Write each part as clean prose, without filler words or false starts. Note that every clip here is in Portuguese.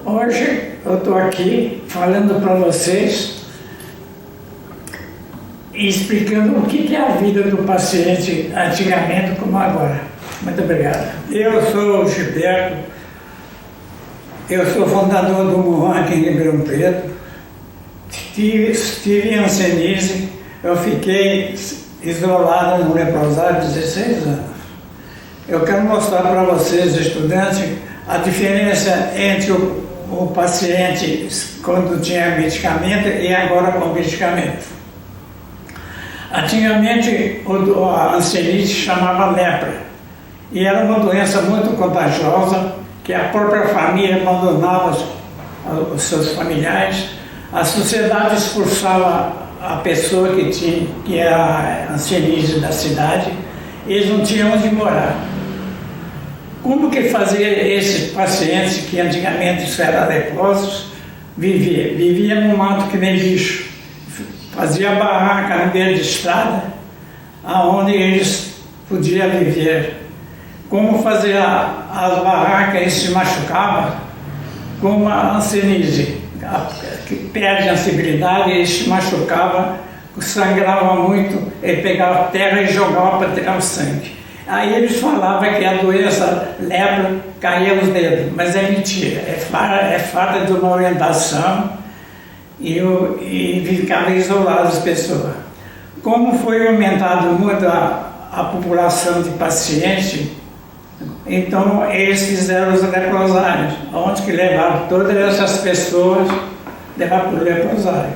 Hoje eu estou aqui falando para vocês e explicando o que é a vida do paciente antigamente como agora. Muito obrigado. Eu sou o Gilberto, eu sou fundador do MUAN aqui em Ribeirão Preto, tive hanseníase, eu fiquei isolado no leprosário 16 anos. Eu quero mostrar para vocês, estudantes, a diferença entre o paciente quando tinha medicamento e agora com medicamento. Antigamente a hanseníase chamava lepra e era uma doença muito contagiosa que a própria família abandonava os seus familiares. A sociedade expulsava a pessoa que era a hanseníase da cidade, eles não tinham onde morar. Como que fazer esses pacientes que antigamente eram leprosos viver? Vivia no mato que nem bicho, fazia barraca no meio de estrada, aonde eles podiam viver. Como fazer as barracas, eles se machucavam, como a hanseníase, que perde a sensibilidade, ele se machucava, sangrava muito, ele pegava terra e jogava para tirar o sangue. Aí eles falavam que a doença lepra caía nos dedos, mas é mentira, é falta de uma orientação e ficava isolado as pessoas. Como foi aumentado muito a população de pacientes, então eles fizeram os leprosários, onde que levavam todas essas pessoas para o leprosário.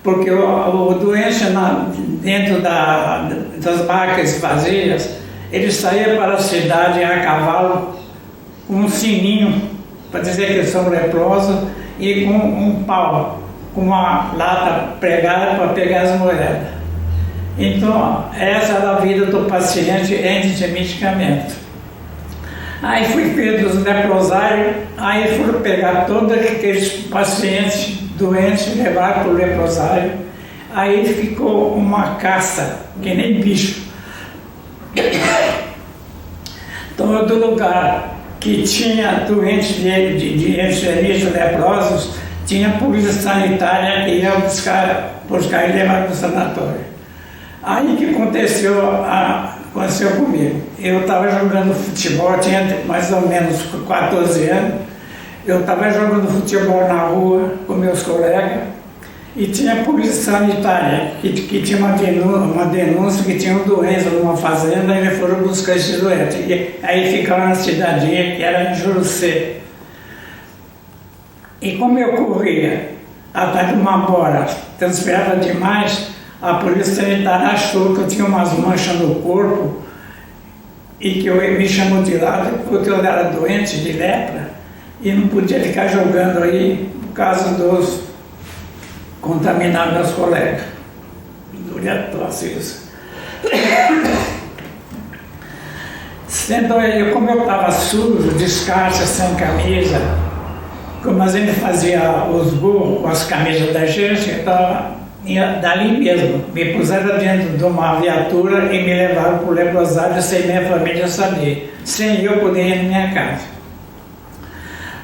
Porque o doente dentro das barracas vazias, ele saía para a cidade a cavalo com um sininho para dizer que são leprosos e com um pau, com uma lata pregada para pegar as moedas. Então, essa era a vida do paciente antes de medicamento. Aí fui feito os leprosários, aí foram pegar todos aqueles pacientes doentes e levar para o leprosário. Aí ficou uma caça, que nem bicho. Todo lugar que tinha doentes de hanseníase leprosos, tinha polícia sanitária que ia buscar e levar para o sanatório. Aí que aconteceu comigo. Eu estava jogando futebol, tinha mais ou menos 14 anos, eu estava jogando futebol na rua com meus colegas e tinha a polícia sanitária que tinha uma denúncia que tinha um doença numa fazenda e eles foram buscar esse doente. E aí ficava na cidadinha que era em Jurucê. E como eu corria atrás de uma bola, transpirava demais, a polícia sanitária achou que eu tinha umas manchas no corpo e que eu me chamou de lado porque eu era doente de lepra e não podia ficar jogando aí por causa dos contaminar meus colegas. Sendo aí, como eu estava sujo, descalço, sem camisa, como a gente fazia os burros com as camisas da gente, então dali mesmo, me puseram dentro de uma viatura e me levaram para o leprosário sem minha família saber, sem eu poder ir na minha casa.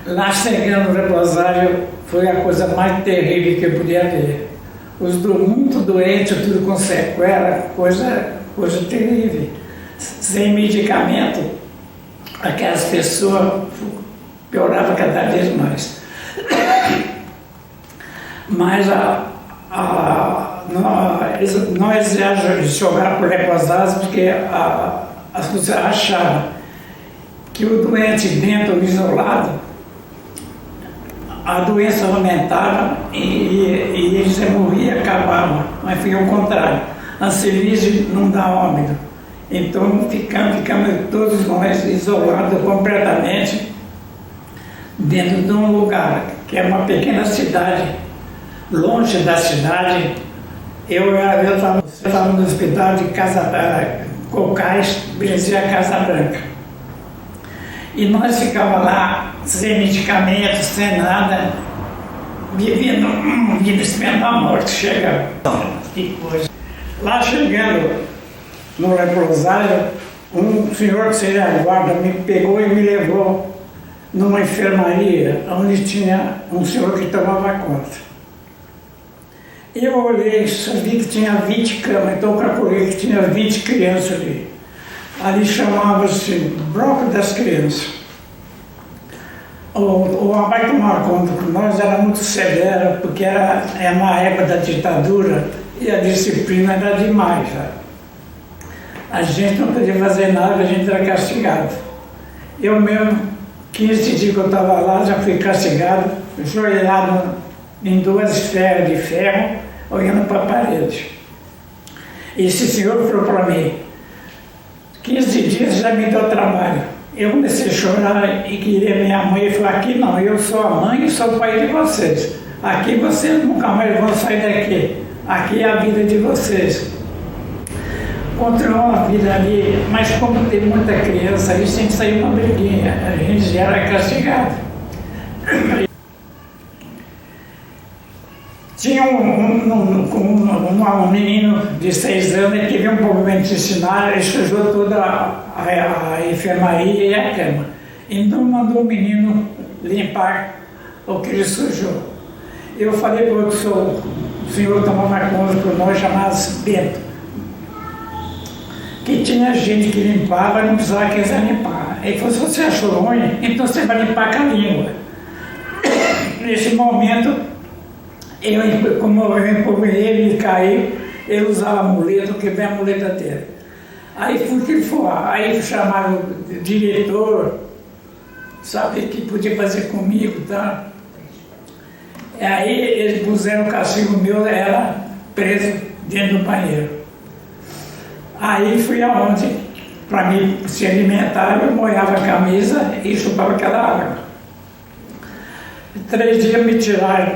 Lá chegando no leprosário foi a coisa mais terrível que eu podia ver. Os muito doentes, tudo com sequela, coisa terrível. Sem medicamento, aquelas pessoas pioravam cada vez mais. Mas nós jogaram para o leprosário porque as pessoas achavam que o doente dentro, isolado, a doença aumentava e eles morriam, acabavam, mas foi ao contrário. A hanseníase não dá óbito. Então ficamos todos nós isolados completamente dentro de um lugar que é uma pequena cidade, longe da cidade. Eu estava no hospital de Cocais, dizia Casa Branca. E nós ficávamos lá sem medicamentos, sem nada, vivendo a morte. Chega, que coisa. Lá chegando no leprosário, um senhor que seria guarda me pegou e me levou numa enfermaria onde tinha um senhor que tomava conta. Eu olhei, só vi que tinha 20 camas, então eu calculei que tinha 20 crianças ali. Ali chamava-se Bloco das Crianças. O rapaz que tomava conta com nós era muito severo, porque era na época da ditadura e a disciplina era demais. Sabe? A gente não podia fazer nada, a gente era castigado. Eu mesmo, 15 dias que eu estava lá, já fui castigado, joelhado em 2 esferas de ferro, olhando para a parede. Esse senhor falou para mim, 15 dias já me deu trabalho. Eu comecei a chorar e queria minha mãe falar, aqui não, eu sou a mãe e sou o pai de vocês. Aqui vocês nunca mais vão sair daqui. Aqui é a vida de vocês. Continuou a vida ali, mas como tem muita criança ali, sempre saiu uma briguinha. A gente já era castigado. Tinha um menino de 6 anos que viu um problema intestinal, ele sujou toda a enfermaria e a cama. Então mandou o menino limpar o que ele sujou. Eu falei para o senhor tomava conta por nós, chamado Bento, que tinha gente que limpava e não precisava que eles limpar. Ele falou, se você achou ruim, então você vai limpar com a língua. Nesse momento, como eu empurrei ele caiu, ele usava a muleta, eu quebrei a muleta dele. Aí fui que for, aí chamaram o diretor, sabe, que podia fazer comigo, tá? Aí eles puseram o castigo meu, era preso dentro do banheiro. Aí fui aonde, para mim se alimentar, eu molhava a camisa e chupava aquela água. 3 dias me tiraram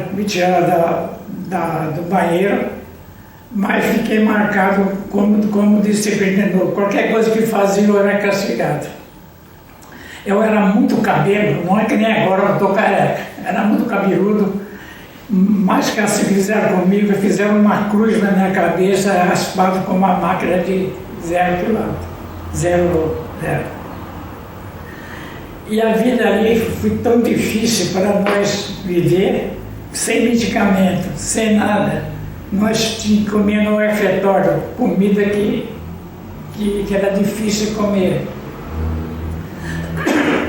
do banheiro, mas fiquei marcado como disciplinador. Qualquer coisa que fazia eu era castigado. Eu era muito cabelo, não é que nem agora eu estou careca, era muito cabeludo, mas que se fizeram comigo, fizeram uma cruz na minha cabeça, raspado com uma máquina de 0 quilômetro. 0. E a vida ali foi tão difícil para nós viver, sem medicamento, sem nada. Nós tínhamos comer no refeitório, comida que era difícil comer.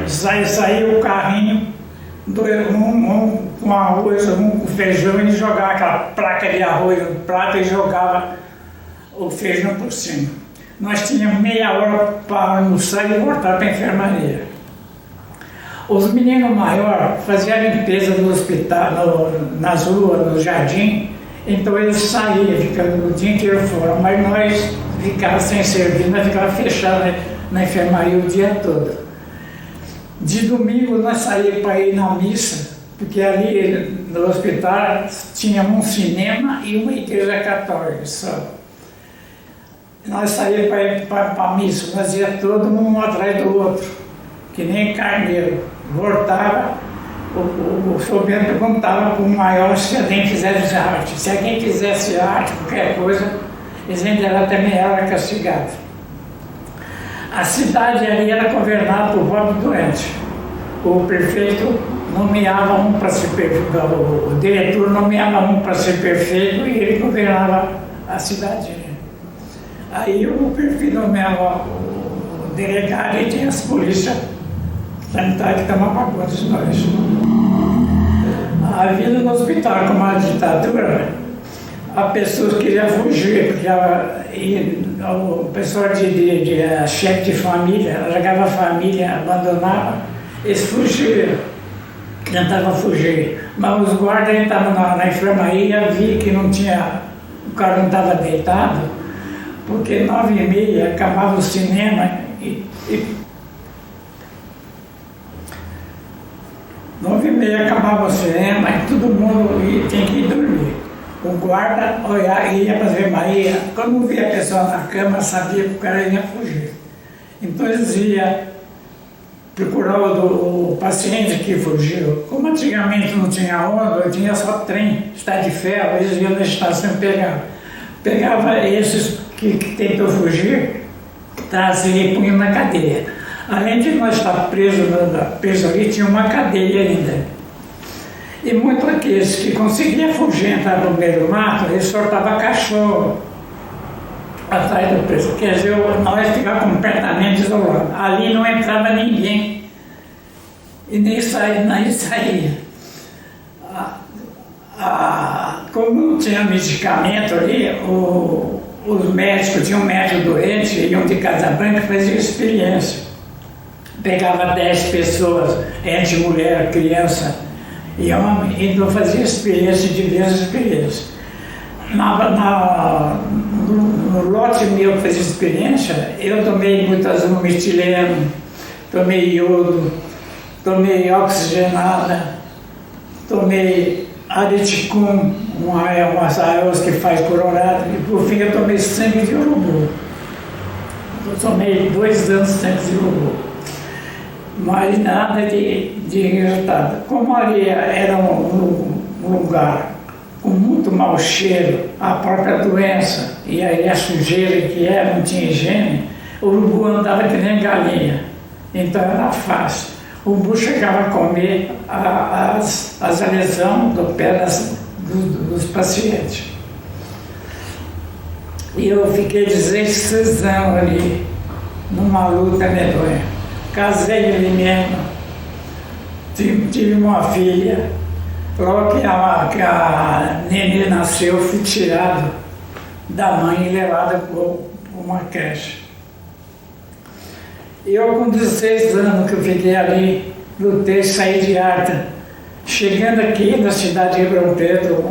Saiu o carrinho, um com arroz, um com feijão, e jogava aquela placa de arroz no prato e jogava o feijão por cima. Nós tínhamos meia hora para almoçar e voltar para a enfermaria. Os meninos maiores faziam a limpeza do hospital, nas ruas, no jardim, então eles saíam, ficando o dia inteiro fora, mas nós ficávamos sem serviço, nós ficávamos fechados na enfermaria o dia todo. De domingo nós saímos para ir na missa, porque ali no hospital tinha um cinema e uma igreja católica só. Nós saímos para ir para a missa, nós íamos todo um atrás do outro, que nem carneiro. Voltava, o soberano perguntava para o maior se alguém fizesse arte. Se alguém fizesse arte, qualquer coisa, eles ainda também eram castigados. A cidade ali era governada por voto doente. O prefeito nomeava um para ser prefeito, o diretor nomeava um para ser prefeito e ele governava a cidade. Aí o prefeito nomeava o delegado e tinha as polícias sanitárias que tomavam conta de nós. A vida no hospital, como a ditadura, a pessoa queria fugir, porque o pessoal de chefe de família, largava a família, abandonava, eles fugiram, tentavam fugir. Mas os guardas estavam na enfermaria, vi que não tinha, o cara não estava deitado, porque 9h30 acabava o cinema e 9h30 acabava o cinema e todo mundo tinha que ir dormir. O guarda ia para a enfermaria, quando via a pessoa na cama, sabia que o cara ia fugir. Então eles iam procurar o paciente que fugiu. Como antigamente não tinha ônibus, tinha só trem, estrada de ferro, eles iam na estação e pegava esses que tentou fugir, trazia e punha na cadeia. Além de nós estar preso ali, tinha uma cadeia ainda. E muitos daqueles que conseguiam fugir, entrar no meio do mato, eles soltavam cachorro atrás do preso. Quer dizer, nós ficávamos completamente isolados. Ali não entrava ninguém e nem saía. Como não tinha medicamento ali, os médicos, tinha um médico doente, iam de Casa Branca, faziam experiência. Pegava 10 pessoas, entre mulher, criança e homem, e não fazia experiência, diversas experiências. No lote meu que fazia experiência, eu tomei muitas metileno, tomei iodo, tomei oxigenada, tomei ariticum, umas aios que faz colorado, e por fim eu tomei sangue de urubu. Eu tomei 2 anos de sangue de urubu, mas nada de resultado. Como ali era um lugar com muito mau cheiro, a própria doença e aí a sujeira que era, não tinha higiene, o urubu andava que nem galinha, então era fácil. O urubu chegava a comer as lesões do pé dos pacientes. E eu fiquei 16 anos ali, numa luta medonha. Casei ali mesmo, tive uma filha. Logo que a nenê nasceu, eu fui tirado da mãe e levado para uma creche. Eu, com 16 anos que eu fiquei ali, lutei, saí de Arta. Chegando aqui na cidade de Ribeirão Preto,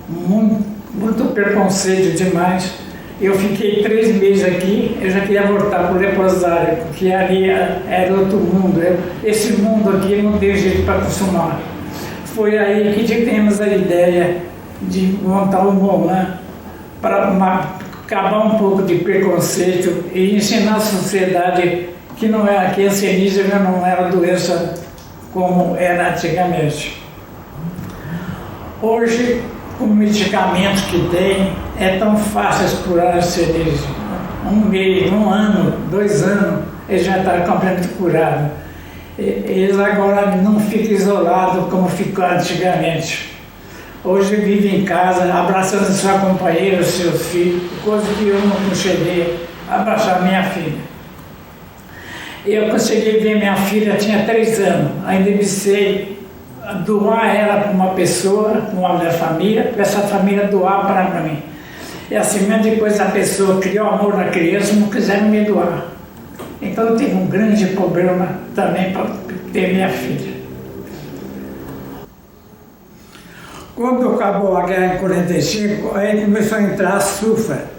muito preconceito demais. Eu fiquei 3 meses aqui, eu já queria voltar para o leprosário, porque ali era outro mundo. Esse mundo aqui não tem jeito para acostumar. Foi aí que tivemos a ideia de montar o Molan para acabar um pouco de preconceito e ensinar a sociedade que não era, que a cianística não era doença como era antigamente. Hoje, com os medicamentos que tem, é tão fácil explorar a cianística. 1 mês, 1 ano, 2 anos, ele já está completamente curado. Eles agora não ficam isolados como ficou antigamente. Hoje vivem em casa, abraçando sua companheira, seus filhos, coisa que eu não cheguei a abraçar minha filha. Eu consegui ver minha filha, tinha 3 anos, ainda me sei doar ela para uma pessoa, uma da família, para essa família doar para mim. E assim mesmo depois a pessoa criou amor na criança, não quiseram me doar. Então eu tive um grande problema também para ter minha filha. Quando acabou a guerra em 45, aí começou a entrar a sulfa.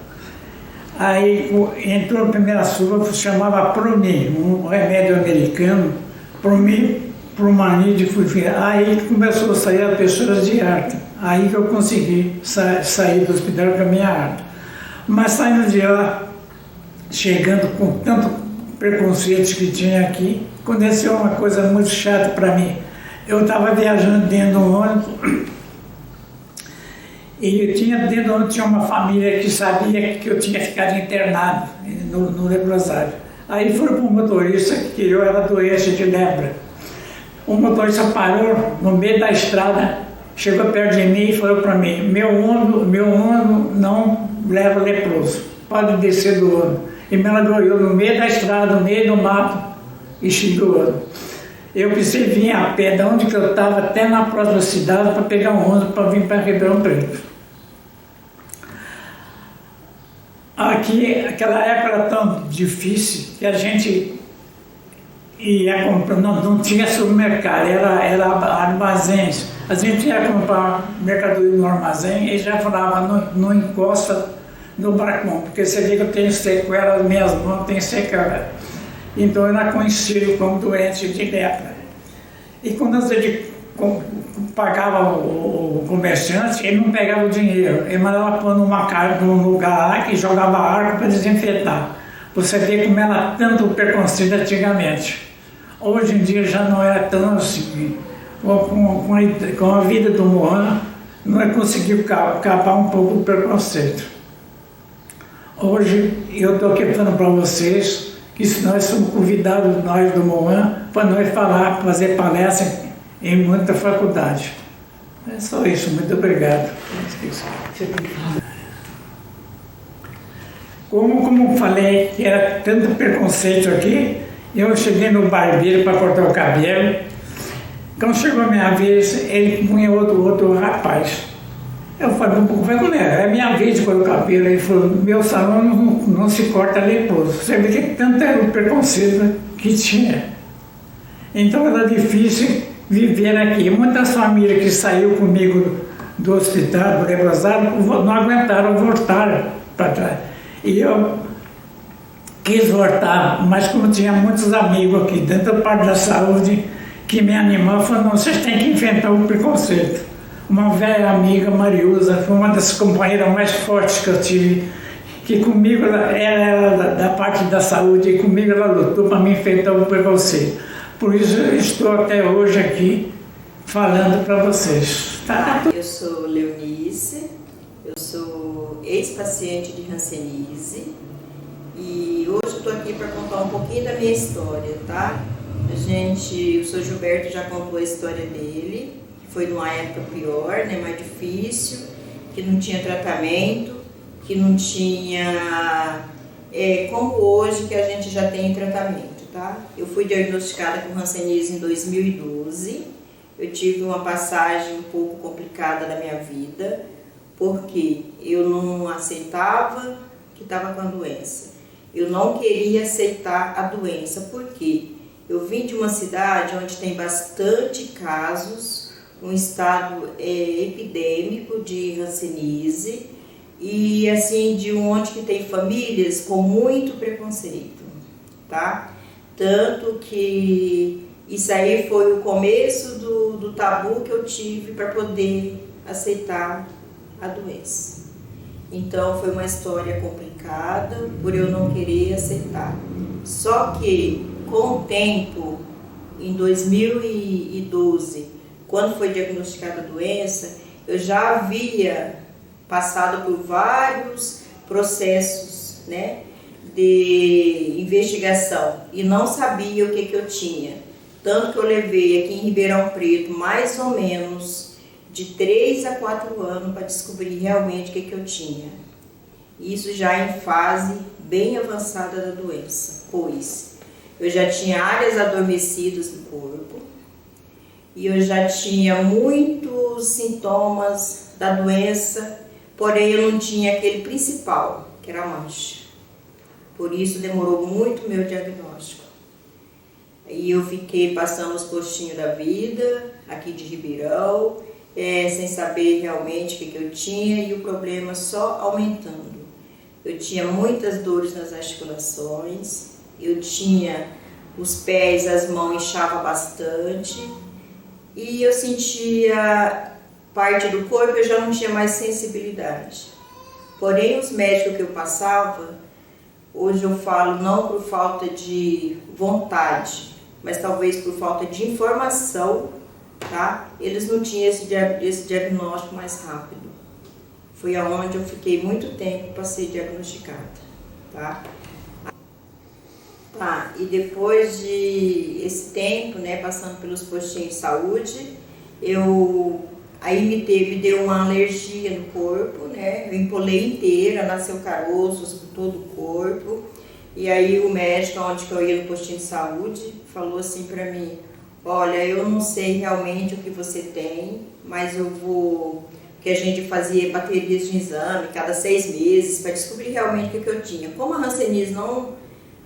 Aí entrou a primeira sulfa, chamava Promi, um remédio americano, Promani de Fufira. Aí começou a sair as pessoas de Arta. Aí que eu consegui sair do hospital com a minha Arta. Mas saindo de lá, chegando com tanto preconceito que tinha aqui, aconteceu uma coisa muito chata para mim. Eu estava viajando dentro de um ônibus e dentro do ônibus tinha uma família que sabia que eu tinha ficado internado no leprosário. Aí foram para o motorista que eu era doente de lepra. O motorista parou no meio da estrada, chegou perto de mim e falou para mim: meu ônibus não leva leproso, pode descer do ônibus. E me largou no meio da estrada, no meio do mato, e chegou. Eu precisei vir a pé de onde que eu estava até na próxima cidade para pegar um ônibus para vir para Ribeirão Preto. Aqui, aquela época era tão difícil que a gente ia comprar, não tinha supermercado, era armazéns. A gente ia comprar mercadoria no armazém e já falava, não encosta no balcão, porque você vê que eu tenho sequela, as minhas mãos têm sequela. Então eu era conhecido como doente de lepra. E quando a gente pagava o comerciante, ele não pegava o dinheiro, ele mandava pôr numa carga, num lugar lá que jogava arco para desinfetar. Você vê como era tanto preconceito antigamente. Hoje em dia já não era tão assim. Com a vida do Mohan, não conseguiu acabar um pouco o preconceito. Hoje eu estou aqui falando para vocês que nós fomos convidados, nós do Moan, para nós fazer palestra em muita faculdade. É só isso, muito obrigado. Como falei que era tanto preconceito aqui, eu cheguei no barbeiro para cortar o cabelo. Quando chegou a minha vez, ele punha outro rapaz. Eu falei, é minha vez de cortar o cabelo. Ele falou, meu salão não se corta leproso. Você vê que tanto era o preconceito que tinha. Então era difícil viver aqui. Muitas famílias que saíram comigo do hospital, do leprosário, não aguentaram voltar para trás. E eu quis voltar, mas como tinha muitos amigos aqui dentro da parte da saúde que me animaram, falou, não, vocês têm que enfrentar o preconceito. Uma velha amiga, Mariusa, foi uma das companheiras mais fortes que eu tive, que comigo ela era da parte da saúde e comigo ela lutou para me enfrentar o preconceito. Por isso eu estou até hoje aqui falando para vocês. Tá? Eu sou Leonice, eu sou ex-paciente de hanseníase e hoje estou aqui para contar um pouquinho da minha história, tá? O Sr. Gilberto já contou a história dele, que foi numa época pior, né, mais difícil, que não tinha tratamento, que não tinha como hoje que a gente já tem tratamento, tá? Eu fui diagnosticada com hanseníase em 2012, eu tive uma passagem um pouco complicada na minha vida, porque eu não aceitava que estava com a doença. Eu não queria aceitar a doença, porque eu vim de uma cidade onde tem bastante casos, um estado epidêmico de hanseníase, e assim, de onde que tem famílias com muito preconceito, tá? Tanto que isso aí foi o começo do tabu que eu tive para poder aceitar a doença. Então foi uma história complicada por eu não querer aceitar. Só que com o tempo, em 2012, quando foi diagnosticada a doença, eu já havia passado por vários processos, né, de investigação e não sabia o que eu tinha. Tanto que eu levei aqui em Ribeirão Preto mais ou menos de 3 a 4 anos para descobrir realmente o que eu tinha. Isso já em fase bem avançada da doença, pois eu já tinha áreas adormecidas do corpo e eu já tinha muitos sintomas da doença, porém eu não tinha aquele principal, que era a mancha. Por isso demorou muito o meu diagnóstico. E eu fiquei passando os postinhos da vida, aqui de Ribeirão, sem saber realmente o que eu tinha e o problema só aumentando. Eu tinha muitas dores nas articulações, eu tinha os pés, as mãos inchavam bastante e eu sentia parte do corpo, eu já não tinha mais sensibilidade. Porém, os médicos que eu passava, hoje eu falo não por falta de vontade, mas talvez por falta de informação, tá? Eles não tinham esse diagnóstico mais rápido. Foi aonde eu fiquei muito tempo para ser diagnosticada, tá? E depois de esse tempo, né, passando pelos postinhos de saúde, aí me deu uma alergia no corpo, né? Eu empolei inteira, nasceu caroços por todo o corpo. E aí o médico, onde que eu ia no postinho de saúde, falou assim para mim, olha, eu não sei realmente o que você tem, mas eu vou... que a gente fazia baterias de exame cada 6 meses para descobrir realmente o que eu tinha. Como a hanseníase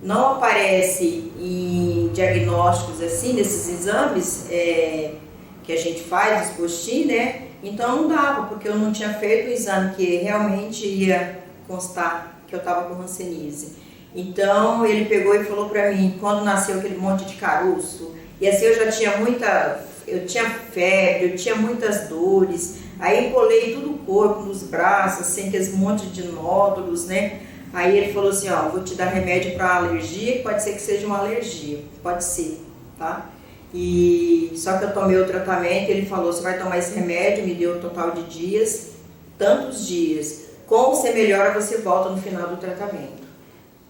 não aparece em diagnósticos assim, desses exames que a gente faz, os postinhos, né? Então não dava, porque eu não tinha feito o exame que realmente ia constar que eu estava com hanseníase. Então ele pegou e falou para mim, quando nasceu aquele monte de caroço, e assim eu já tinha eu tinha febre, eu tinha muitas dores, aí empolei todo o corpo, nos braços, assim, aqueles monte de nódulos, né? Aí ele falou assim, ó, vou te dar remédio para alergia, que pode ser que seja uma alergia, pode ser, tá? E só que eu tomei o tratamento, ele falou, você vai tomar esse remédio, me deu um total de dias, tantos dios, como você melhora, você volta no final do tratamento.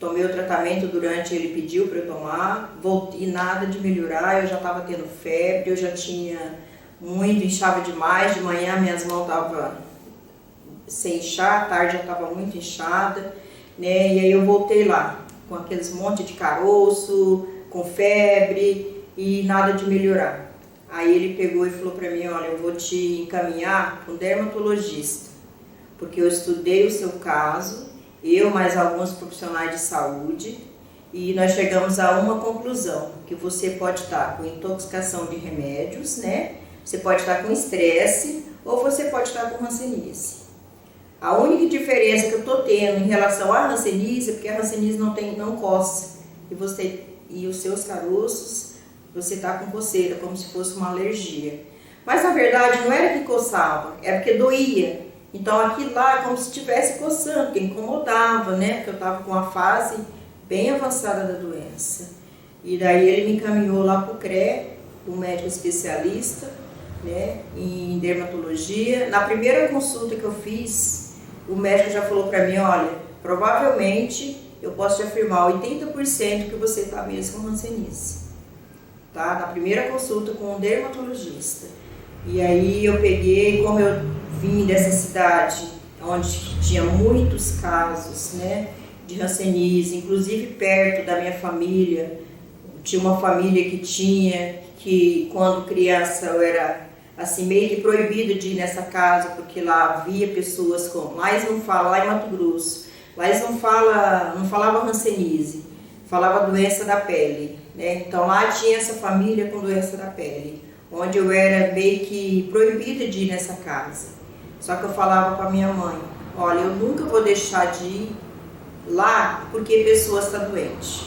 tomei o tratamento durante, ele pediu para eu tomar, voltei, nada de melhorar, eu já estava tendo febre, eu já tinha muito, inchava demais, de manhã minhas mãos estavam sem inchar, à tarde já estava muito inchada, né? E aí eu voltei lá, com aqueles monte de caroço, com febre e nada de melhorar. Aí ele pegou e falou para mim, olha, eu vou te encaminhar para um dermatologista, porque eu estudei o seu caso, eu mais alguns profissionais de saúde, e nós chegamos a uma conclusão, que você pode estar com intoxicação de remédios, né? Você pode estar com estresse ou você pode estar com hanseníase. A única diferença que eu estou tendo em relação à hanseníase é porque a hanseníase não coça e os seus caroços você está com coceira, como se fosse uma alergia. Mas na verdade não era que coçava, era porque doía. Então aquilo lá é como se estivesse coçando, porque incomodava, né? Porque eu estava com uma fase bem avançada da doença. E daí ele me encaminhou lá para o CRE, o médico especialista, né, em dermatologia. Na primeira consulta que eu fiz, o médico já falou para mim, olha, provavelmente eu posso te afirmar 80% que você está mesmo com hanseníase. Tá? Na primeira consulta com um dermatologista. E aí eu peguei, como eu vim dessa cidade, onde tinha muitos casos, né, de hanseníase, inclusive perto da minha família, tinha uma família que quando criança eu era assim, meio que proibida de ir nessa casa, porque lá havia pessoas com, lá eles não falam, lá em Mato Grosso, lá eles não falava hanseníase, falava doença da pele, né? Então lá tinha essa família com doença da pele, onde eu era meio que proibida de ir nessa casa. Só que eu falava com a minha mãe, olha, eu nunca vou deixar de ir lá porque pessoas estão doentes,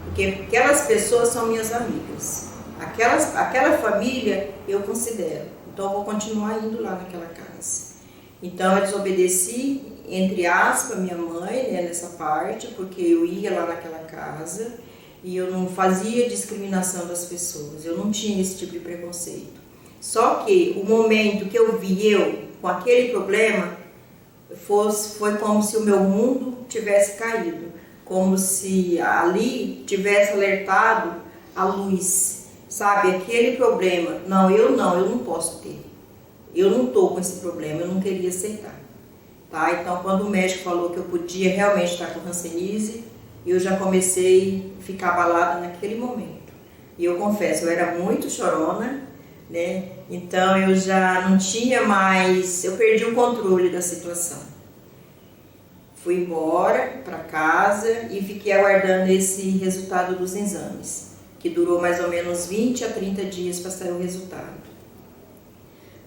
porque aquelas pessoas são minhas amigas. Aquela família eu considero, então eu vou continuar indo lá naquela casa. Então eu desobedeci, entre aspas, minha mãe, né, nessa parte, porque eu ia lá naquela casa e eu não fazia discriminação das pessoas, eu não tinha esse tipo de preconceito. Só que o momento que eu vi eu com aquele problema, foi como se o meu mundo tivesse caído, como se ali tivesse alertado a luz. Sabe, aquele problema, eu não posso ter. Eu não estou com esse problema, eu não queria aceitar. Tá? Então, quando o médico falou que eu podia realmente estar com hanseníase, eu já comecei a ficar abalada naquele momento. E eu confesso, eu era muito chorona, né? Então eu já não tinha mais, eu perdi o controle da situação. Fui embora para casa e fiquei aguardando esse resultado dos exames, que durou mais ou menos 20 a 30 dias para sair o resultado.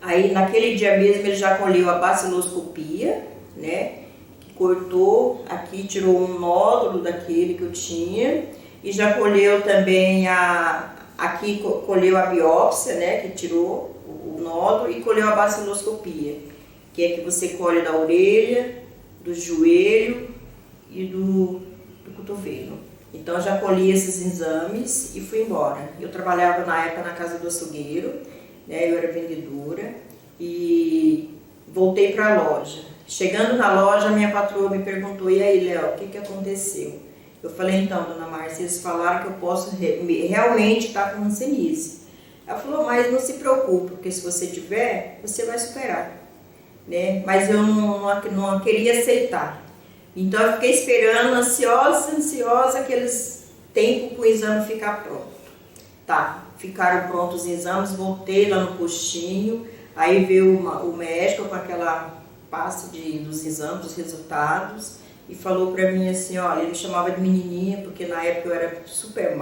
Aí naquele dia mesmo ele já colheu a baciloscopia, né, que cortou aqui, tirou um nódulo daquele que eu tinha, e já colheu também aqui colheu a biópsia, né, que tirou o nódulo, e colheu a baciloscopia, que é que você colhe da orelha, do joelho e do cotovelo. Então já colhi esses exames e fui embora. Eu trabalhava na época na casa do açougueiro, né, eu era vendedora, e voltei para a loja. Chegando na loja, minha patroa me perguntou, e aí, Léo, o que aconteceu? Eu falei, então, dona Márcia, eles falaram que eu posso realmente estar com hanseníase. Ela falou, mas não se preocupe, porque se você tiver, você vai superar. Né? Mas eu não queria aceitar. Então eu fiquei esperando, ansiosa, aqueles tempos para o exame ficar pronto. Tá, ficaram prontos os exames, voltei lá no postinho, aí veio o médico com aquela pasta dos exames, dos resultados, e falou para mim assim, olha, ele me chamava de menininha, porque na época eu era super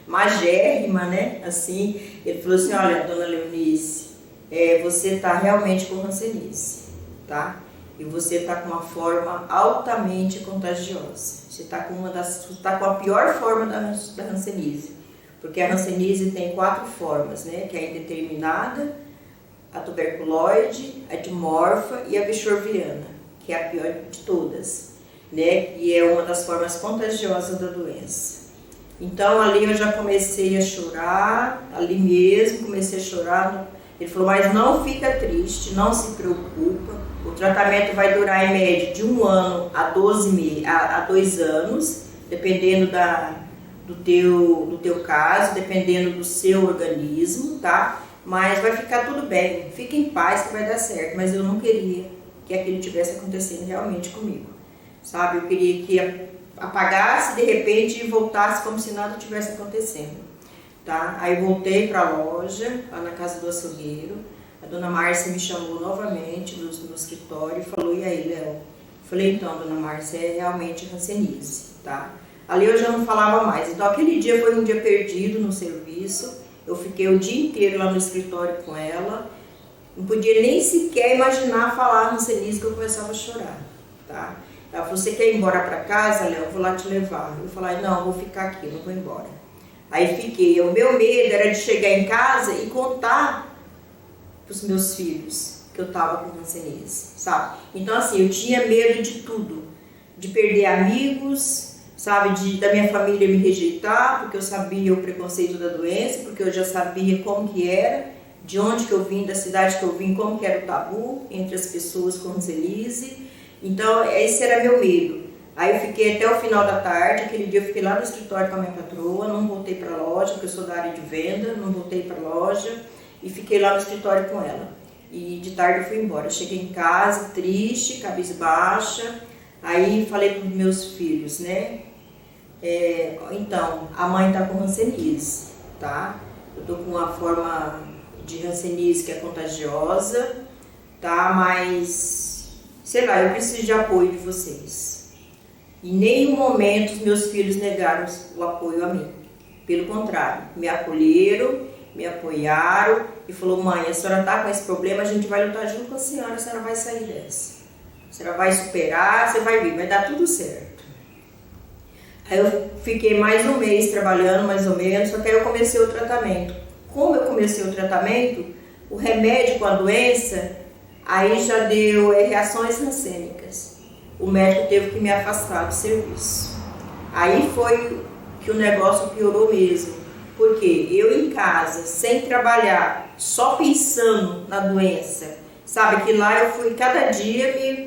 magérrima, né, assim. Ele falou assim, olha, dona Leonice, você está realmente com hanseníase, tá? E você está com uma forma altamente contagiosa. Você está com a pior forma da hanseníase, porque a hanseníase tem 4 formas, né? Que é a indeterminada, a tuberculoide, a dimorfa e a bichorviana, que é a pior de todas, né? E é uma das formas contagiosas da doença. Então ali eu já comecei a chorar, ali mesmo comecei a chorar. Ele falou, mas não fica triste, não se preocupa, tratamento vai durar em média de 1 ano a 2 anos, dependendo do teu caso, dependendo do seu organismo, tá? Mas vai ficar tudo bem, fique em paz que vai dar certo, mas eu não queria que aquilo tivesse acontecendo realmente comigo, sabe? Eu queria que apagasse de repente e voltasse como se nada tivesse acontecendo, tá? Aí voltei para a loja, lá na casa do açougueiro, a dona Márcia me chamou novamente no escritório e falou, e aí, Léo? Falei, então, dona Márcia, é realmente hanseníase, tá? Ali eu já não falava mais, então aquele dia foi um dia perdido no serviço, eu fiquei o dia inteiro lá no escritório com ela, não podia nem sequer imaginar falar hanseníase que eu começava a chorar, tá? Ela falou, você quer ir embora para casa, Léo? Eu vou lá te levar. Eu falei, não, eu vou ficar aqui, eu não vou embora. Aí fiquei, o meu medo era de chegar em casa e contar para os meus filhos que eu estava com hanseníase, sabe? Então assim, eu tinha medo de tudo, de perder amigos, sabe, da minha família me rejeitar, porque eu sabia o preconceito da doença, porque eu já sabia como que era, de onde que eu vim, da cidade que eu vim, como que era o tabu entre as pessoas com hanseníase. Então, esse era meu medo. Aí eu fiquei até o final da tarde, aquele dia eu fiquei lá no escritório com a minha patroa, não voltei para a loja, porque eu sou da área de venda, não voltei para a loja e fiquei lá no escritório com ela. E de tarde eu fui embora. Cheguei em casa, triste, cabisbaixa, aí falei para os meus filhos, né? Então, a mãe está com hanseníase, tá? Eu estou com uma forma de hanseníase que é contagiosa, tá? Mas sei lá, eu preciso de apoio de vocês. Em nenhum momento os meus filhos negaram o apoio a mim. Pelo contrário, me acolheram, me apoiaram e falou, mãe, a senhora está com esse problema, a gente vai lutar junto com a senhora vai sair dessa. A senhora vai superar, você vai vir, vai dar tudo certo. Aí eu fiquei mais um mês trabalhando, mais ou menos, só que aí eu comecei o tratamento. Como eu comecei o tratamento, o remédio com a doença, aí já deu reações rancênicas. O médico teve que me afastar do serviço. Aí foi que o negócio piorou mesmo. Porque eu em casa, sem trabalhar, só pensando na doença, sabe? Que lá eu fui cada dia me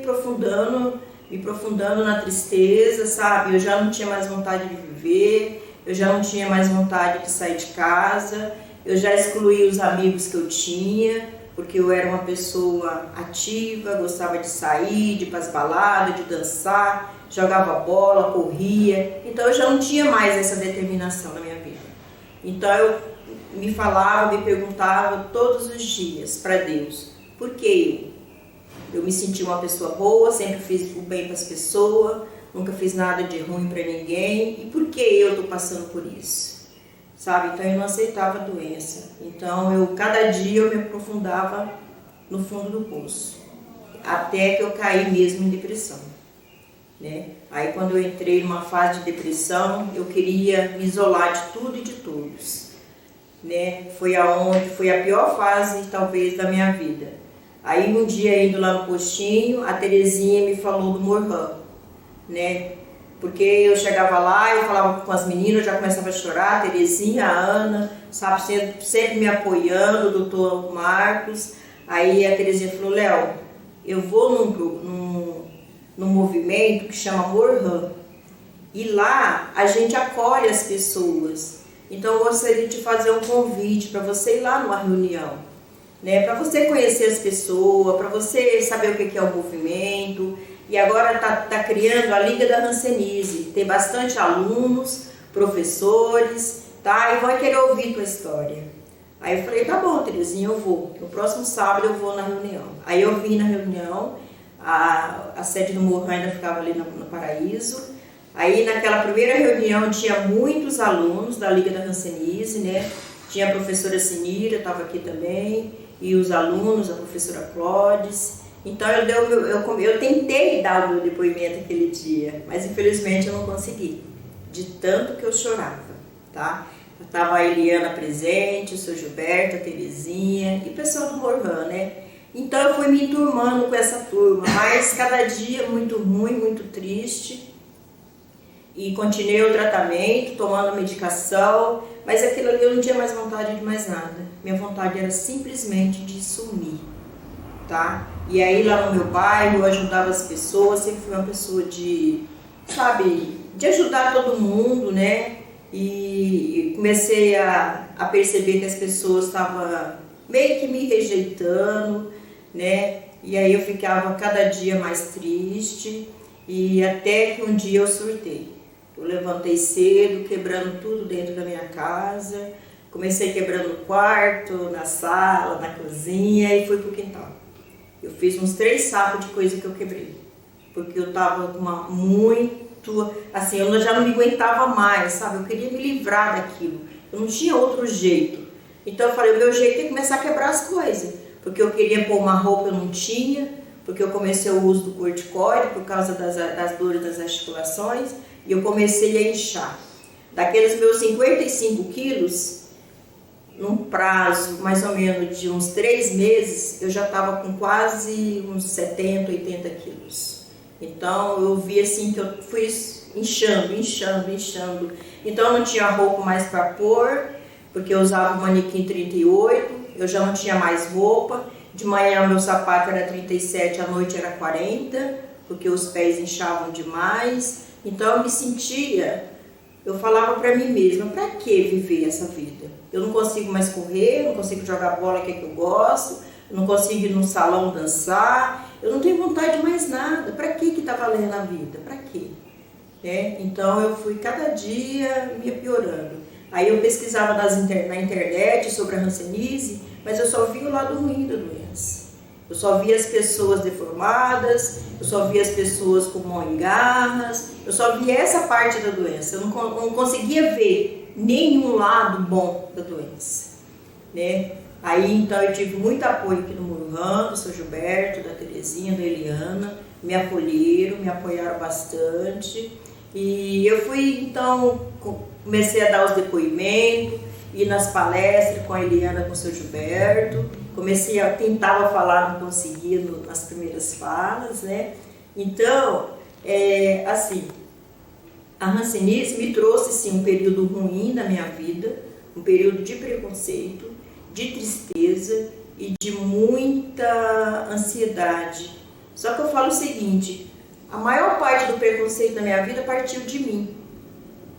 aprofundando na tristeza, sabe? Eu já não tinha mais vontade de viver, eu já não tinha mais vontade de sair de casa, eu já excluí os amigos que eu tinha, porque eu era uma pessoa ativa, gostava de sair, de ir para as baladas, de dançar, jogava bola, corria. Então eu já não tinha mais essa determinação na minha vida. Então eu me perguntava todos os dias para Deus, por que eu me senti uma pessoa boa, sempre fiz o bem para as pessoas, nunca fiz nada de ruim para ninguém, e por que eu estou passando por isso? Sabe? Então eu não aceitava a doença. Então cada dia eu me aprofundava no fundo do poço, até que eu caí mesmo em depressão, né? Aí quando eu entrei numa fase de depressão, eu queria me isolar de tudo e de todos, né? Foi a pior fase talvez da minha vida. Aí um dia indo lá no postinho, a Terezinha me falou do Morhan, né? Porque eu chegava lá, eu falava com as meninas, eu já começava a chorar, a Terezinha, a Ana, sabe, sempre me apoiando, o doutor Marcos. Aí a Terezinha falou, Léo, eu vou num movimento que chama Morhan, e lá a gente acolhe as pessoas. Então eu gostaria de fazer um convite para você ir lá numa reunião, né? Para você conhecer as pessoas, para você saber o que é o movimento. E agora está criando a Liga da Hanseníase. Tem bastante alunos, professores, tá? E vai querer ouvir tua história. Aí eu falei, tá bom, Terezinha, eu vou. No próximo sábado eu vou na reunião. Aí eu vim na reunião, a sede do Morhan ainda ficava ali no Paraíso. Aí naquela primeira reunião tinha muitos alunos da Liga da Hanseníase, né? Tinha a professora Sinira, estava aqui também, e os alunos, a professora Clodes. Então eu tentei dar o meu depoimento aquele dia, mas infelizmente eu não consegui, de tanto que eu chorava, tá? Estava a Eliana presente, o seu Gilberto, a Terezinha e o pessoal do Morhan, né? Então eu fui me enturmando com essa turma, mas cada dia muito ruim, muito triste. E continuei o tratamento, tomando a medicação, mas aquilo ali eu não tinha mais vontade de mais nada. Minha vontade era simplesmente de sumir. tá? E aí lá no meu bairro eu ajudava as pessoas, sempre fui uma pessoa de, sabe, de ajudar todo mundo, né? E comecei a perceber que as pessoas estavam meio que me rejeitando, né? E aí eu ficava cada dia mais triste e até que um dia eu surtei. Eu levantei cedo, quebrando tudo dentro da minha casa, comecei quebrando no quarto, na sala, na cozinha e fui pro quintal. Eu fiz uns 3 sacos de coisa que eu quebrei, porque eu tava com muito, assim, eu já não me aguentava mais, sabe? Eu queria me livrar daquilo, eu não tinha outro jeito. Então eu falei, o meu jeito é começar a quebrar as coisas, porque eu queria pôr uma roupa, eu não tinha, porque eu comecei o uso do corticoide por causa das dores das articulações, e eu comecei a inchar. Daqueles meus 55 quilos, num prazo mais ou menos de uns 3 meses, eu já estava com quase uns 70, 80 quilos. Então eu vi assim que eu fui inchando. Então eu não tinha roupa mais para pôr, porque eu usava o manequim 38, eu já não tinha mais roupa. De manhã o meu sapato era 37, à noite era 40, porque os pés inchavam demais. Então eu me sentia, eu falava para mim mesma, para que viver essa vida? Eu não consigo mais correr, não consigo jogar bola que é que eu gosto, eu não consigo ir num salão dançar, eu não tenho vontade de mais nada. Para que tá valendo a vida? Para quê? Então eu fui cada dia me piorando. Aí eu pesquisava na internet sobre a hanseníase, mas eu só via o lado ruim da doença. Eu só via as pessoas deformadas, eu só via as pessoas com mão em garras, eu só via essa parte da doença. Eu não conseguia ver nenhum lado bom da doença, né? Aí então eu tive muito apoio aqui no Murran, do Sr. Gilberto, da Terezinha, da Eliana, me apoiaram bastante. E eu fui, então, comecei a dar os depoimentos, ir nas palestras com a Eliana, com o Sr. Gilberto, tentava falar, não conseguia nas primeiras falas, né? Então, assim, a hanseníase me trouxe, sim, um período ruim na minha vida, um período de preconceito, de tristeza e de muita ansiedade. Só que eu falo o seguinte, a maior parte do preconceito da minha vida partiu de mim,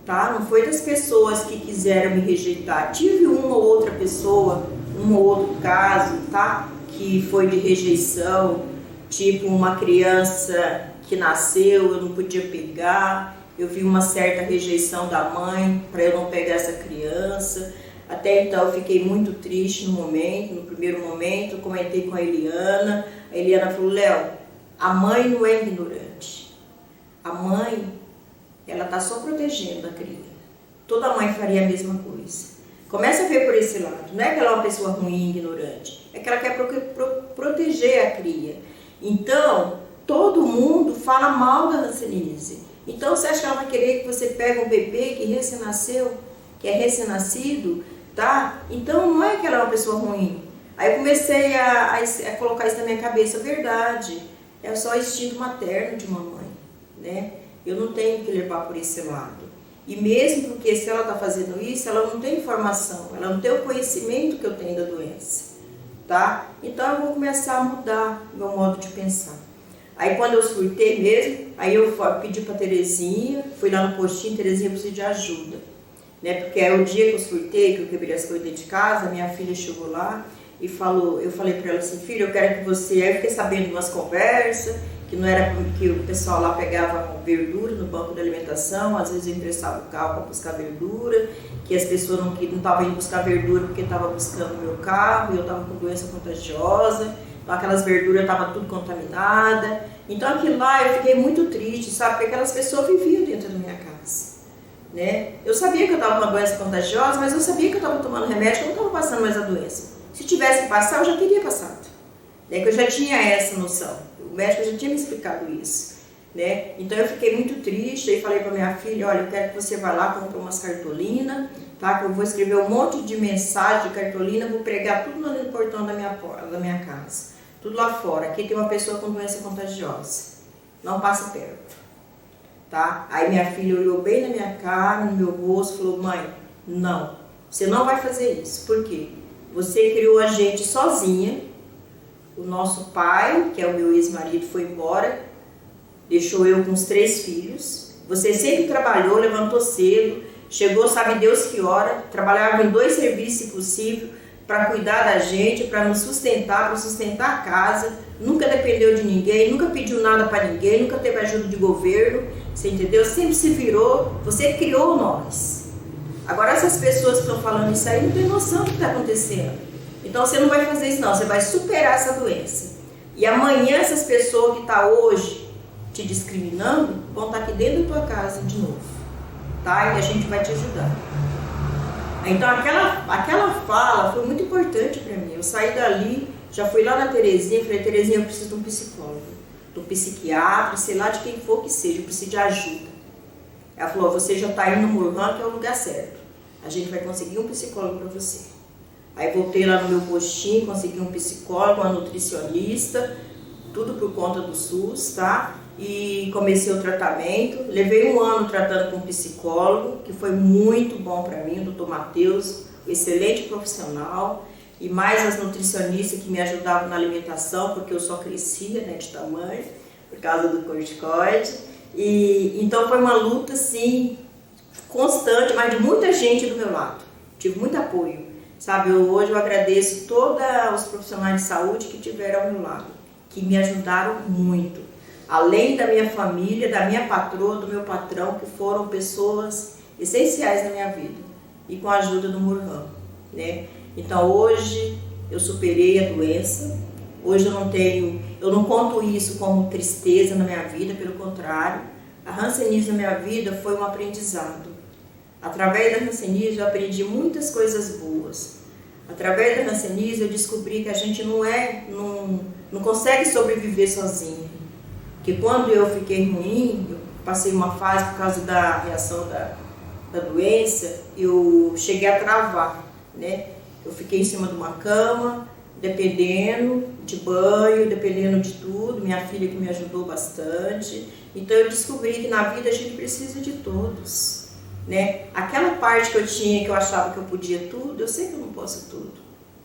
tá? Não foi das pessoas que quiseram me rejeitar. Tive uma ou outra pessoa, um ou outro caso, tá? Que foi de rejeição, tipo uma criança que nasceu, eu não podia pegar, eu vi uma certa rejeição da mãe para eu não pegar essa criança. Até então eu fiquei muito triste no primeiro momento, eu comentei com a Eliana falou, Léo, a mãe não é ignorante, a mãe, ela está só protegendo a cria, toda mãe faria a mesma coisa. Começa a ver por esse lado, não é que ela é uma pessoa ruim, ignorante, é que ela quer proteger a cria. Então, todo mundo fala mal da hanseníase. Então, você acha que ela vai querer que você pegue um bebê que recém-nasceu, que é recém-nascido, tá? Então, não é que ela é uma pessoa ruim. Aí eu comecei a colocar isso na minha cabeça, verdade, é só instinto materno de uma mãe, né? Eu não tenho que levar por esse lado. E mesmo porque se ela está fazendo isso, ela não tem informação, ela não tem o conhecimento que eu tenho da doença, tá? Então eu vou começar a mudar meu modo de pensar. Aí quando eu surtei mesmo, aí eu pedi para Terezinha, fui lá no postinho, Terezinha, precisa de ajuda, né? Porque é o dia que eu surtei, que eu quebrei as coisas dentro de casa, minha filha chegou lá e falou, eu falei para ela assim, filha, eu quero que você, aí eu fiquei sabendo de umas conversas, que não era porque o pessoal lá pegava verdura no banco de alimentação, às vezes eu emprestava o carro para buscar verdura, que as pessoas não estavam indo buscar verdura porque estavam buscando o meu carro, e eu estava com doença contagiosa, então aquelas verduras estavam tudo contaminadas. Então aquilo lá eu fiquei muito triste, sabe, porque aquelas pessoas viviam dentro da minha casa, né? Eu sabia que eu estava com uma doença contagiosa, mas eu sabia que eu estava tomando remédio, que eu não estava passando mais a doença. Se tivesse que passar, eu já teria passado, né? Que eu já tinha essa noção. O médico já tinha me explicado isso, né? Então eu fiquei muito triste e falei para minha filha, olha, eu quero que você vá lá comprar umas cartolinas, tá? Que eu vou escrever um monte de mensagem de cartolina, vou pregar tudo no portão da minha casa, tudo lá fora. Aqui tem uma pessoa com doença contagiosa, não passa perto, tá? Aí minha filha olhou bem na minha cara, no meu rosto, falou, mãe, não, você não vai fazer isso. Por quê? Você criou a gente sozinha. o nosso pai, que é o meu ex-marido, foi embora, deixou eu com os 3 filhos. Você sempre trabalhou, levantou cedo, chegou, sabe Deus que hora, trabalhava em 2 serviços, se possível, para cuidar da gente, para nos sustentar, para sustentar a casa, nunca dependeu de ninguém, nunca pediu nada para ninguém, nunca teve ajuda de governo, você entendeu? Sempre se virou, você criou nós. Agora essas pessoas que estão falando isso aí não tem noção do que está acontecendo. Então você não vai fazer isso não, você vai superar essa doença. E amanhã essas pessoas que estão hoje te discriminando vão estar aqui dentro da tua casa de novo, tá? E a gente vai te ajudar. Então aquela fala foi muito importante para mim. Eu saí dali, já fui lá na Terezinha, falei, Terezinha, eu preciso de um psicólogo, de um psiquiatra, sei lá de quem for que seja, eu preciso de ajuda. Ela falou, você já está indo no Murhan, que é o lugar certo. A gente vai conseguir um psicólogo para você. Aí voltei lá no meu postinho, consegui um psicólogo, uma nutricionista, tudo por conta do SUS, tá? E comecei o tratamento. Levei 1 ano tratando com um psicólogo, que foi muito bom para mim, o Dr. Matheus, um excelente profissional. E mais as nutricionistas que me ajudavam na alimentação, porque eu só crescia, né, de tamanho, por causa do corticoide. E então foi uma luta, assim, constante, mas de muita gente do meu lado. Tive muito apoio, sabe? Hoje eu agradeço todos os profissionais de saúde que tiveram ao meu lado, que me ajudaram muito. Além da minha família, da minha patroa, do meu patrão, que foram pessoas essenciais na minha vida. E com a ajuda do Murhan, né? Então hoje eu superei a doença. Hoje eu não conto isso como tristeza na minha vida, pelo contrário. A hanseníase na minha vida foi um aprendizado. Através da hanseníase eu aprendi muitas coisas boas. Através da hanseníase eu descobri que a gente não consegue sobreviver sozinha. Porque quando eu fiquei ruim, eu passei uma fase por causa da reação da doença, eu cheguei a travar, né? Eu fiquei em cima de uma cama, dependendo de banho, dependendo de tudo, minha filha que me ajudou bastante. Então eu descobri que na vida a gente precisa de todos, né? Aquela parte que eu tinha, que eu achava que eu podia tudo, eu sei que eu não posso tudo.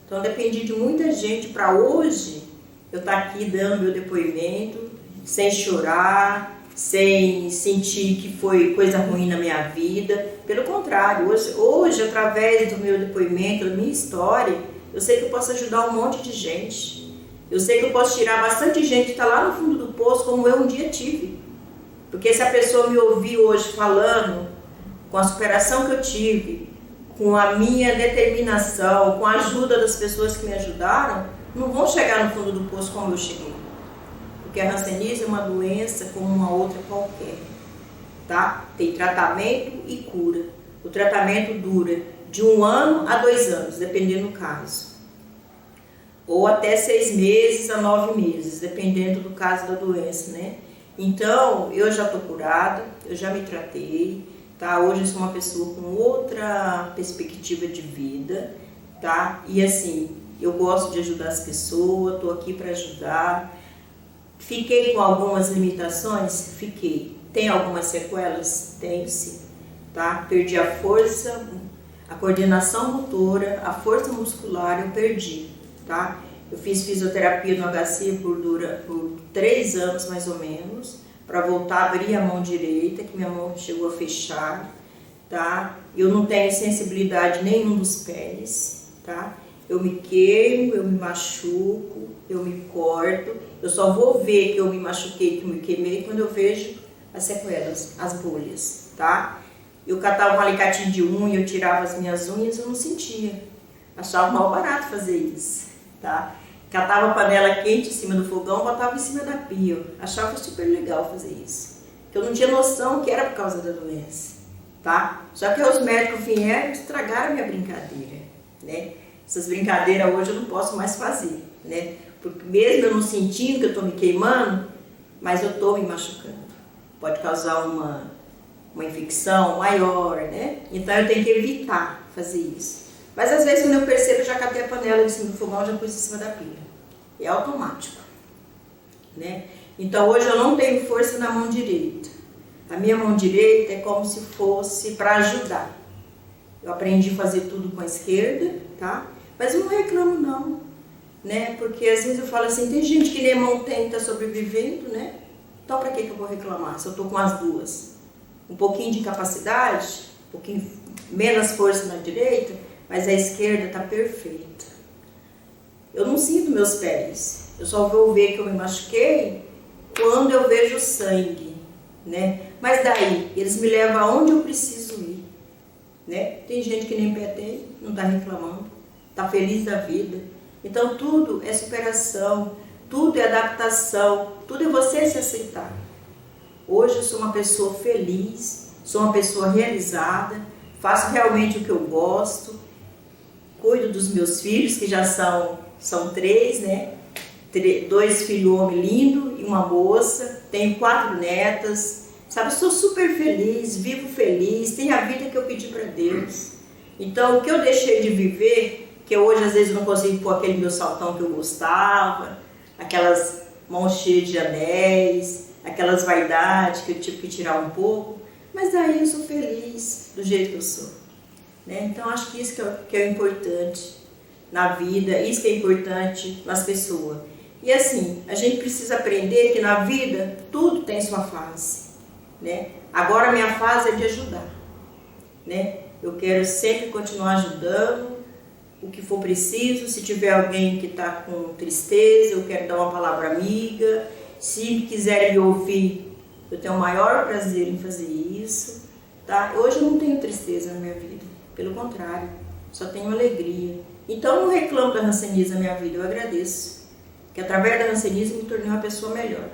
Então eu dependi de muita gente para hoje eu estar aqui dando meu depoimento, sem chorar, sem sentir que foi coisa ruim na minha vida. Pelo contrário, hoje através do meu depoimento, da minha história, eu sei que eu posso ajudar um monte de gente. Eu sei que eu posso tirar bastante gente que está lá no fundo do poço, como eu um dia tive. Porque se a pessoa me ouvir hoje falando, com a superação que eu tive, com a minha determinação, com a ajuda das pessoas que me ajudaram, não vão chegar no fundo do poço como eu cheguei. Porque a hanseníase é uma doença como uma outra qualquer, tá? Tem tratamento e cura. O tratamento dura de 1 ano a 2 anos, dependendo do caso. Ou até 6 meses a 9 meses, dependendo do caso da doença, né? Então, eu já estou curada, eu já me tratei, tá? Hoje eu sou uma pessoa com outra perspectiva de vida, tá? E assim, eu gosto de ajudar as pessoas, estou aqui para ajudar. Fiquei com algumas limitações? Fiquei. Tem algumas sequelas? Tenho sim, tá? Perdi a força, a coordenação motora, a força muscular eu perdi, tá? Eu fiz fisioterapia no HC por 3 anos mais ou menos, para voltar a abrir a mão direita, que minha mão chegou a fechar, tá? Eu não tenho sensibilidade nenhum dos pés, tá? Eu me queimo, eu me machuco, eu me corto. Eu só vou ver que eu me machuquei, que eu me queimei, quando eu vejo as sequelas, as bolhas, tá? Eu catava um alicatinho de unha, eu tirava as minhas unhas, eu não sentia. Achava mal barato fazer isso, tá? Catava a panela quente em cima do fogão, botava em cima da pia. Achava super legal fazer isso. Porque eu não tinha noção que era por causa da doença, tá? Só que os médicos vieram e estragaram a minha brincadeira, né? Essas brincadeiras hoje eu não posso mais fazer, né? Porque mesmo eu não sentindo que eu estou me queimando, mas eu estou me machucando. Pode causar uma infecção maior, né? Então eu tenho que evitar fazer isso. Mas às vezes quando eu percebo, eu já catei a panela de cima do fogão, já pus em cima da pia. É automático, né? Então hoje eu não tenho força na mão direita. A minha mão direita é como se fosse para ajudar. Eu aprendi a fazer tudo com a esquerda, tá? Mas eu não reclamo não. né? Porque às vezes eu falo assim, tem gente que nem mão tem, está sobrevivendo, né? Então para que eu vou reclamar se eu estou com as duas? Um pouquinho de capacidade, um pouquinho menos força na direita, mas a esquerda está perfeita. Eu não sinto meus pés, eu só vou ver que eu me machuquei quando eu vejo sangue, né? Mas daí, eles me levam aonde eu preciso ir, né? Tem gente que nem pé tem, não está reclamando, está feliz da vida. Então tudo é superação, tudo é adaptação, tudo é você se aceitar. Hoje eu sou uma pessoa feliz, sou uma pessoa realizada, faço realmente o que eu gosto, cuido dos meus filhos, que já são 3, né? 2 filhos homem lindo e uma moça, tenho 4 netas, sabe, sou super feliz, vivo feliz, tenho a vida que eu pedi para Deus. Então o que eu deixei de viver, que hoje às vezes eu não consigo pôr aquele meu saltão que eu gostava, aquelas mãos cheias de anéis, aquelas vaidades que eu tive que tirar um pouco, mas daí eu sou feliz do jeito que eu sou, né? Então acho que isso que é importante na vida, isso que é importante nas pessoas. E assim, a gente precisa aprender que na vida tudo tem sua fase, né? Agora a minha fase é de ajudar, né? Eu quero sempre continuar ajudando, o que for preciso. Se tiver alguém que está com tristeza, eu quero dar uma palavra amiga. Se quiserem me ouvir, eu tenho o maior prazer em fazer isso, tá? Hoje eu não tenho tristeza na minha vida, pelo contrário, só tenho alegria. Então eu não reclamo da hanseníase na minha vida, eu agradeço, que através da hanseníase me tornei uma pessoa melhor,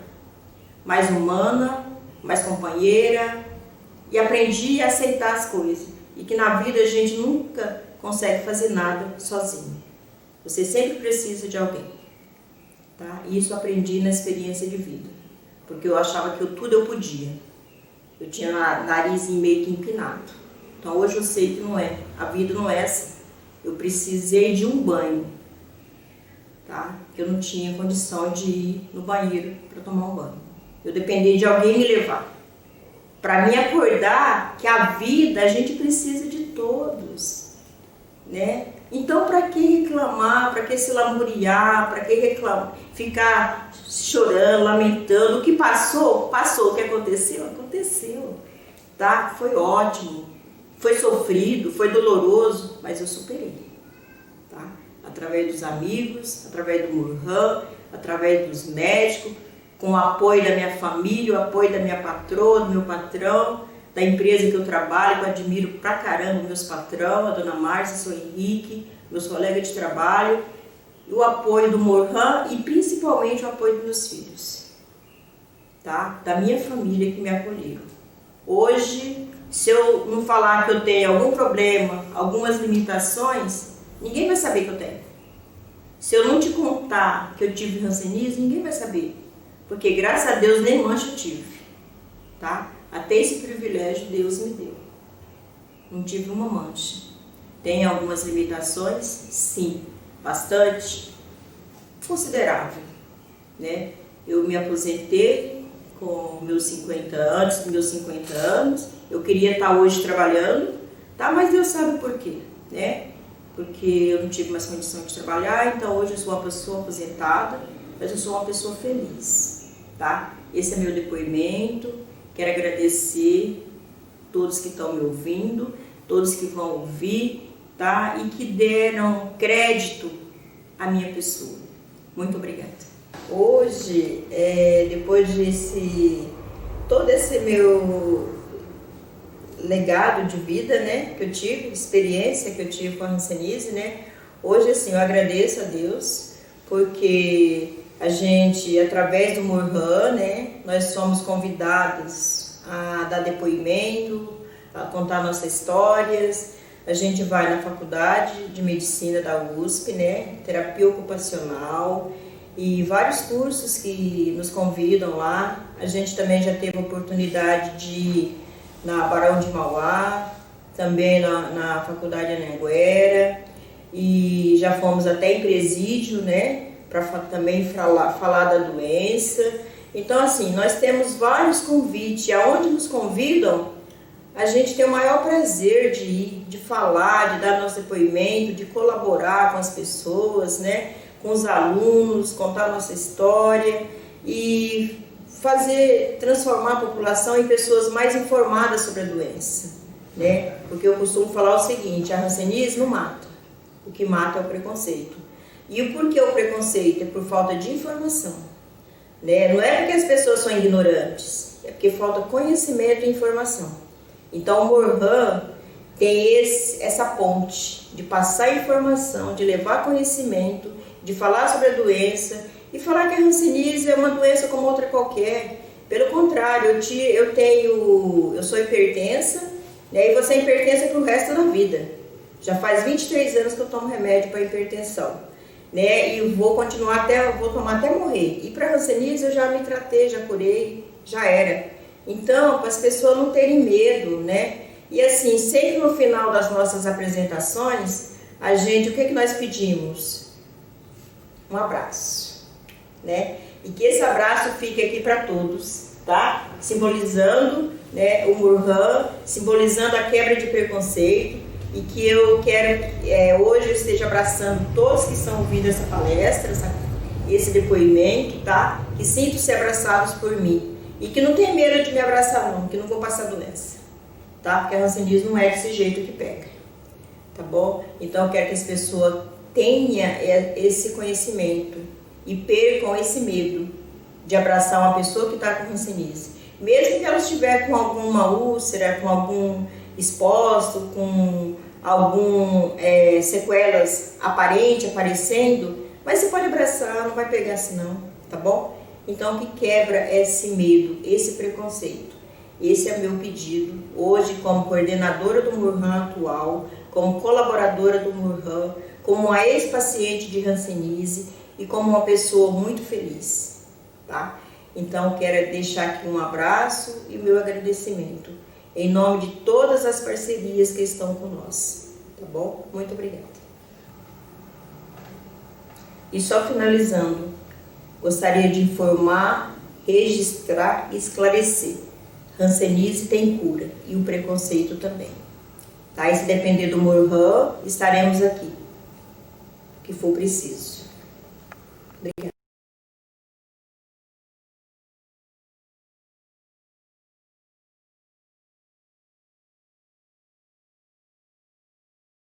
mais humana, mais companheira, e aprendi a aceitar as coisas, e que na vida a gente nunca consegue fazer nada sozinho, você sempre precisa de alguém, tá? E isso eu aprendi na experiência de vida, porque eu achava que tudo eu podia, eu tinha nariz meio que empinado, então hoje eu sei que não é, a vida não é assim. Eu precisei de um banho, tá? Que eu não tinha condição de ir no banheiro para tomar um banho. Eu dependia de alguém me levar. Para me acordar que a vida a gente precisa de todos, né? Então para que reclamar, para que se lamuriar, para que reclamar, ficar chorando, lamentando? O que passou, passou. O que aconteceu, aconteceu, tá? Foi ótimo. Foi sofrido, foi doloroso, mas eu superei, tá? Através dos amigos, através do Murhan, através dos médicos, com o apoio da minha família, o apoio da minha patroa, do meu patrão, da empresa que eu trabalho, que eu admiro pra caramba meus patrão, a dona Márcia, o senhor Henrique, meus colegas de trabalho, o apoio do Murhan e principalmente o apoio dos meus filhos, tá? Da minha família que me acolheram. Hoje, se eu não falar que eu tenho algum problema, algumas limitações, ninguém vai saber que eu tenho. Se eu não te contar que eu tive hanseníase, ninguém vai saber. Porque graças a Deus nem mancha eu tive, tá? Até esse privilégio Deus me deu. Não tive uma mancha. Tem algumas limitações? Sim, bastante, considerável, né? Eu me aposentei com meus 50 anos, eu queria estar hoje trabalhando, tá? Mas Deus sabe por quê, né? Porque eu não tive mais condição de trabalhar, então hoje eu sou uma pessoa aposentada, mas eu sou uma pessoa feliz, tá? Esse é meu depoimento, quero agradecer todos que estão me ouvindo, todos que vão ouvir, tá? E que deram crédito à minha pessoa. Muito obrigada. Hoje, depois todo esse meu legado de vida, né, que eu tive, experiência que eu tive com a hanseníase, né, hoje assim, eu agradeço a Deus, porque a gente, através do Murhan, né, nós somos convidados a dar depoimento, a contar nossas histórias. A gente vai na faculdade de medicina da USP, né, terapia ocupacional, e vários cursos que nos convidam lá. A gente também já teve a oportunidade de ir na Barão de Mauá, também na Faculdade Anhanguera, e já fomos até em presídio, né, para também falar da doença. Então, assim, nós temos vários convites, e aonde nos convidam, a gente tem o maior prazer de ir, de falar, de dar nosso depoimento, de colaborar com as pessoas, né? com os alunos, contar a nossa história e transformar a população em pessoas mais informadas sobre a doença, né? Porque eu costumo falar o seguinte: a hanseníase não mata, o que mata é o preconceito. E o porquê o preconceito? É por falta de informação, né? Não é porque as pessoas são ignorantes, é porque falta conhecimento e informação. Então o Morhan tem essa ponte de passar informação, de levar conhecimento, de falar sobre a doença e falar que a hanseníase é uma doença como outra qualquer. Pelo contrário, eu sou hipertensa, né, e vou ser hipertensa para o resto da vida. Já faz 23 anos que eu tomo remédio para hipertensão, né, e vou tomar até morrer. E para a hanseníase eu já me tratei, já curei, já era. Então, para as pessoas não terem medo, né? E assim, sempre no final das nossas apresentações, o que nós pedimos? Um abraço, né? E que esse abraço fique aqui para todos, tá? Simbolizando, né, o Morhan, simbolizando a quebra de preconceito, e que eu quero hoje eu esteja abraçando todos que estão ouvindo essa palestra, esse depoimento, tá? Que sintam-se abraçados por mim e que não tenham medo de me abraçar não, que não vou passar doença, tá? Porque a hanseníase não é desse jeito que pega, tá bom? Então eu quero que as pessoas tenham esse conhecimento e percam esse medo de abraçar uma pessoa que está com hanseníase. Mesmo que ela estiver com alguma úlcera, com algum exposto, com algum sequelas aparecendo, mas você pode abraçar, não vai pegar assim não, tá bom? Então o que quebra esse medo, esse preconceito. Esse é meu pedido hoje como coordenadora do Morhan atual, como colaboradora do Morhan, como uma ex-paciente de hanseníase e como uma pessoa muito feliz, tá? Então quero deixar aqui um abraço e o meu agradecimento em nome de todas as parcerias que estão com nós, tá bom? Muito obrigada. E só finalizando, gostaria de informar, registrar e esclarecer: hanseníase tem cura e o preconceito também, tá? E se depender do Morhan, estaremos aqui, o que for preciso. Obrigada.